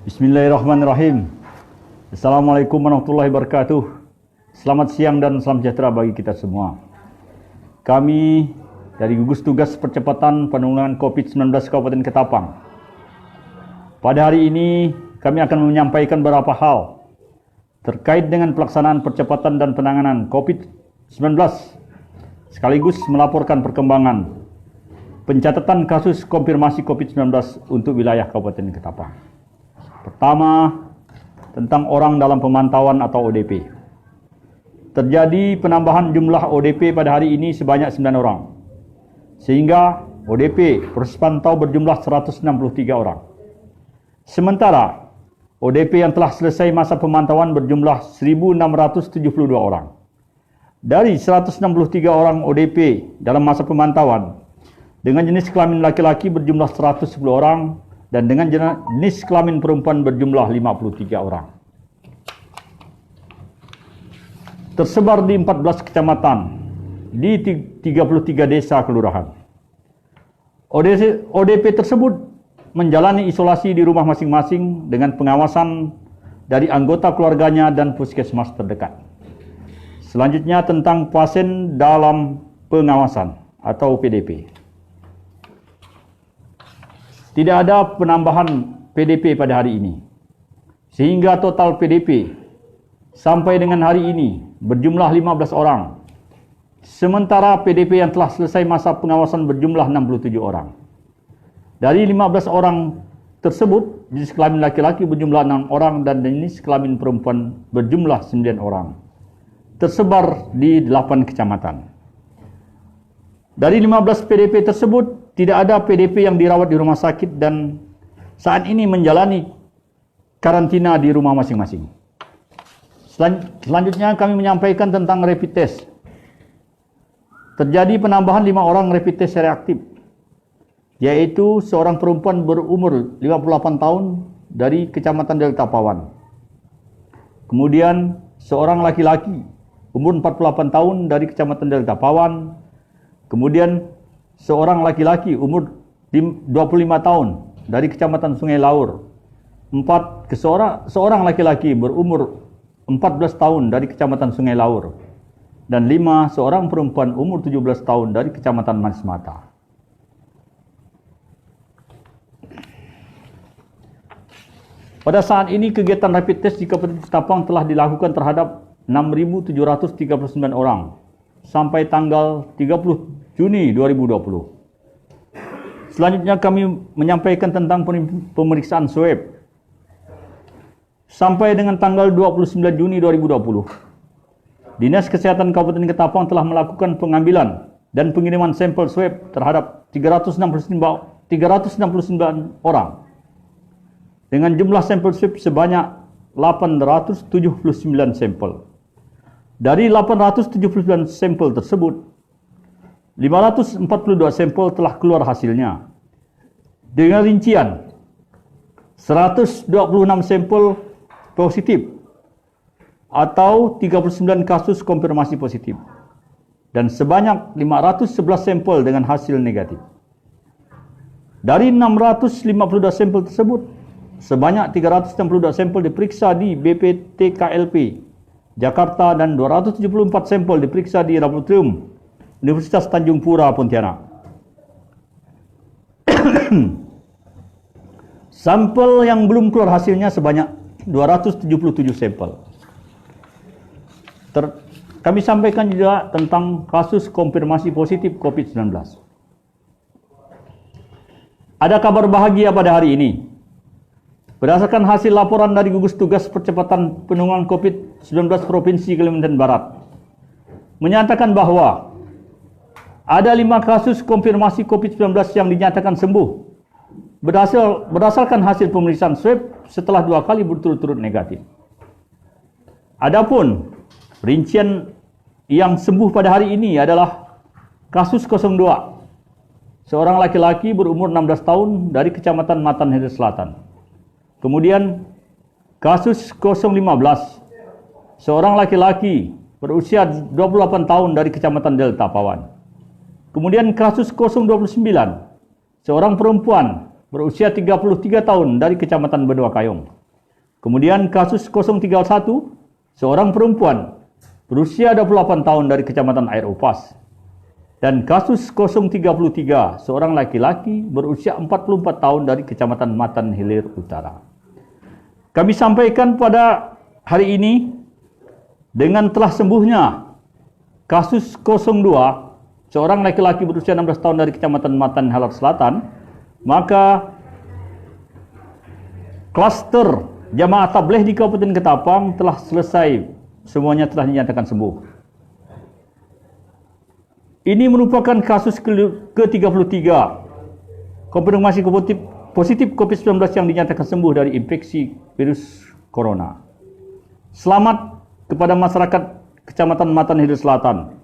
Bismillahirrahmanirrahim. Assalamualaikum warahmatullahi wabarakatuh. Selamat siang dan salam sejahtera bagi kita semua. Kami dari Gugus Tugas Percepatan Penanggulangan COVID-19 Kabupaten Ketapang. Pada hari ini kami akan menyampaikan beberapa hal terkait dengan pelaksanaan percepatan dan penanganan COVID-19, sekaligus melaporkan perkembangan pencatatan kasus konfirmasi COVID-19 untuk wilayah Kabupaten Ketapang. Pertama, tentang orang dalam pemantauan atau ODP. Terjadi penambahan jumlah ODP pada hari ini sebanyak 9 orang. Sehingga ODP proses pantau berjumlah 163 orang. Sementara ODP yang telah selesai masa pemantauan berjumlah 1.672 orang. Dari 163 orang ODP dalam masa pemantauan, dengan jenis kelamin laki-laki berjumlah 110 orang, dan dengan jenis kelamin perempuan berjumlah 53 orang. Tersebar di 14 kecamatan, di 33 desa kelurahan. ODP tersebut menjalani isolasi di rumah masing-masing dengan pengawasan dari anggota keluarganya dan puskesmas terdekat. Selanjutnya tentang pasien dalam pengawasan atau PDP. Tidak ada penambahan PDP pada hari ini, sehingga total PDP sampai dengan hari ini berjumlah 15 orang. Sementara PDP yang telah selesai masa pengawasan berjumlah 67 orang. Dari 15 orang tersebut, jenis kelamin laki-laki berjumlah 6 orang dan jenis kelamin perempuan berjumlah 9 orang. Tersebar di 8 kecamatan. Dari 15 PDP tersebut, tidak ada PDP yang dirawat di rumah sakit dan saat ini menjalani karantina di rumah masing-masing. Selanjutnya kami menyampaikan tentang rapid test. Terjadi penambahan 5 orang rapid test reaktif, yaitu seorang perempuan berumur 58 tahun dari Kecamatan Delta Pawan. Kemudian seorang laki-laki umur 48 tahun dari Kecamatan Delta Pawan. Kemudian seorang laki-laki umur 25 tahun dari Kecamatan Sungai Laur. Seorang laki-laki berumur 14 tahun dari Kecamatan Sungai Laur. Dan 5 seorang perempuan umur 17 tahun dari Kecamatan Manis Mata. Pada saat ini kegiatan rapid test di Kabupaten Ketapang telah dilakukan terhadap 6.739 orang sampai tanggal 30 Juni 2020. Selanjutnya kami menyampaikan tentang pemeriksaan swab. Sampai dengan tanggal 29 Juni 2020, Dinas Kesehatan Kabupaten Ketapang telah melakukan pengambilan dan pengiriman sampel swab terhadap 369 orang dengan jumlah sampel swab sebanyak 879 sampel. Dari 879 sampel tersebut, 542 sampel telah keluar hasilnya. Dengan rincian 126 sampel positif atau 39 kasus konfirmasi positif dan sebanyak 511 sampel dengan hasil negatif. Dari 652 sampel tersebut, sebanyak 362 sampel diperiksa di BPTKLP Jakarta dan 274 sampel diperiksa di laboratorium Universitas Tanjung Pura, Pontianak. Sampel yang belum keluar hasilnya sebanyak 277 sampel. Kami sampaikan juga tentang kasus konfirmasi positif COVID-19. Ada kabar bahagia pada hari ini. Berdasarkan hasil laporan dari Gugus Tugas Percepatan Penanggulangan COVID-19 Provinsi Kalimantan Barat, menyatakan bahwa ada 5 kasus konfirmasi COVID-19 yang dinyatakan sembuh berdasarkan hasil pemeriksaan swab setelah 2 kali berturut-turut negatif. Adapun rincian yang sembuh pada hari ini adalah kasus 02, seorang laki-laki berumur 16 tahun dari Kecamatan Matan Hilir Selatan. Kemudian kasus 015, seorang laki-laki berusia 28 tahun dari Kecamatan Delta Pawan. Kemudian kasus 029, seorang perempuan berusia 33 tahun dari Kecamatan Benua Kayong. Kemudian kasus 031, seorang perempuan berusia 28 tahun dari Kecamatan Air Upas. Dan kasus 033, seorang laki-laki berusia 44 tahun dari Kecamatan Matan Hilir Utara. Kami sampaikan pada hari ini, dengan telah sembuhnya kasus 02, seorang laki-laki berusia 16 tahun dari Kecamatan Matan Hilir Selatan, maka klaster jamaah tabligh di Kabupaten Ketapang telah selesai, semuanya telah dinyatakan sembuh. Ini merupakan kasus ke-33 konfirmasi positif COVID-19 yang dinyatakan sembuh dari infeksi virus corona. Selamat kepada masyarakat Kecamatan Matan Hilir Selatan,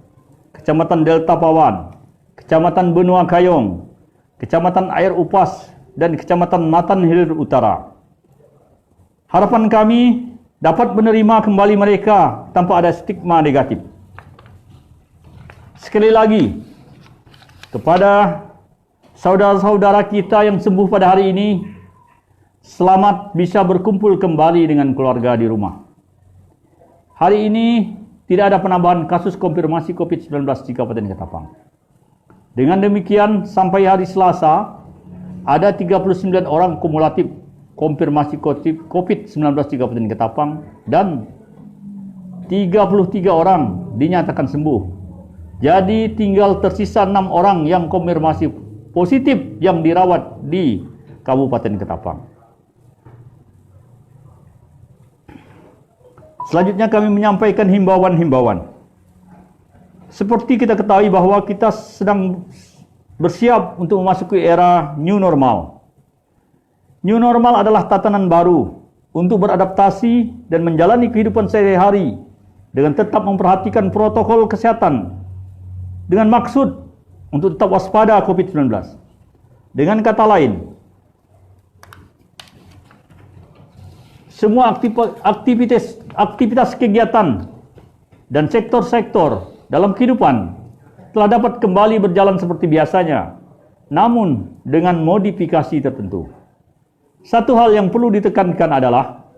Kecamatan Delta Pawan, Kecamatan Benua Kayong, Kecamatan Air Upas, dan Kecamatan Matan Hilir Utara. Harapan kami dapat menerima kembali mereka tanpa ada stigma negatif. Sekali lagi, kepada saudara-saudara kita yang sembuh pada hari ini, selamat bisa berkumpul kembali dengan keluarga di rumah. Hari ini tidak ada penambahan kasus konfirmasi COVID-19 di Kabupaten Ketapang. Dengan demikian, sampai hari Selasa, ada 39 orang kumulatif konfirmasi COVID-19 di Kabupaten Ketapang dan 33 orang dinyatakan sembuh. Jadi tinggal tersisa 6 orang yang konfirmasi positif yang dirawat di Kabupaten Ketapang. Selanjutnya kami menyampaikan himbauan-himbauan. Seperti kita ketahui bahwa kita sedang bersiap untuk memasuki era new normal. New normal adalah tatanan baru untuk beradaptasi dan menjalani kehidupan sehari-hari dengan tetap memperhatikan protokol kesehatan dengan maksud untuk tetap waspada COVID-19. Dengan kata lain, semua aktivitas kegiatan dan sektor-sektor dalam kehidupan telah dapat kembali berjalan seperti biasanya, namun dengan modifikasi tertentu. Satu hal yang perlu ditekankan adalah,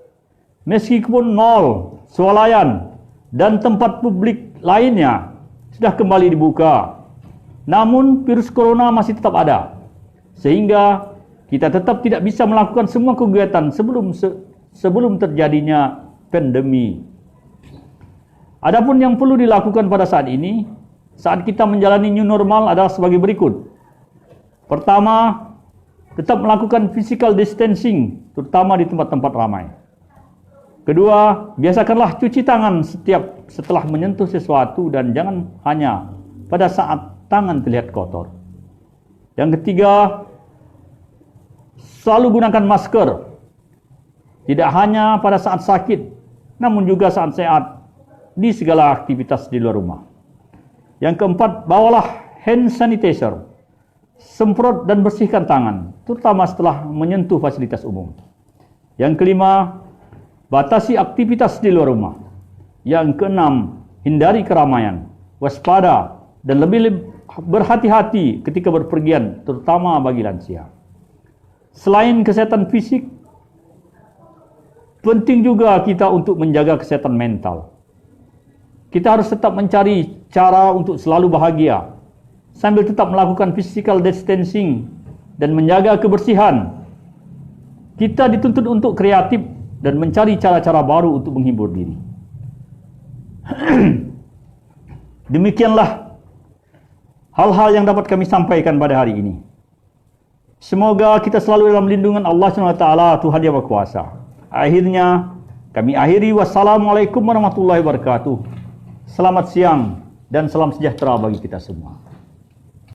meskipun mal, swalayan, dan tempat publik lainnya sudah kembali dibuka, namun virus corona masih tetap ada, sehingga kita tetap tidak bisa melakukan semua kegiatan sebelum terjadinya pandemi. Adapun yang perlu dilakukan pada saat ini, saat kita menjalani new normal adalah sebagai berikut. Pertama, tetap melakukan physical distancing, terutama di tempat-tempat ramai. Kedua, biasakanlah cuci tangan setelah menyentuh sesuatu dan jangan hanya pada saat tangan terlihat kotor. Yang ketiga, selalu gunakan masker. Tidak hanya pada saat sakit, namun juga saat sehat di segala aktivitas di luar rumah. Yang keempat, bawalah hand sanitizer. Semprot dan bersihkan tangan, terutama setelah menyentuh fasilitas umum. Yang kelima, batasi aktivitas di luar rumah. Yang keenam, hindari keramaian, waspada, dan lebih berhati-hati ketika berpergian, terutama bagi lansia. Selain kesehatan fisik, penting juga kita untuk menjaga kesehatan mental. Kita harus tetap mencari cara untuk selalu bahagia, sambil tetap melakukan physical distancing dan menjaga kebersihan. Kita dituntut untuk kreatif dan mencari cara-cara baru untuk menghibur diri. Demikianlah hal-hal yang dapat kami sampaikan pada hari ini. Semoga kita selalu dalam lindungan Allah SWT, Tuhan Yang Maha Kuasa. Akhirnya kami akhiri. Wassalamualaikum warahmatullahi wabarakatuh. Selamat siang dan salam sejahtera bagi kita semua.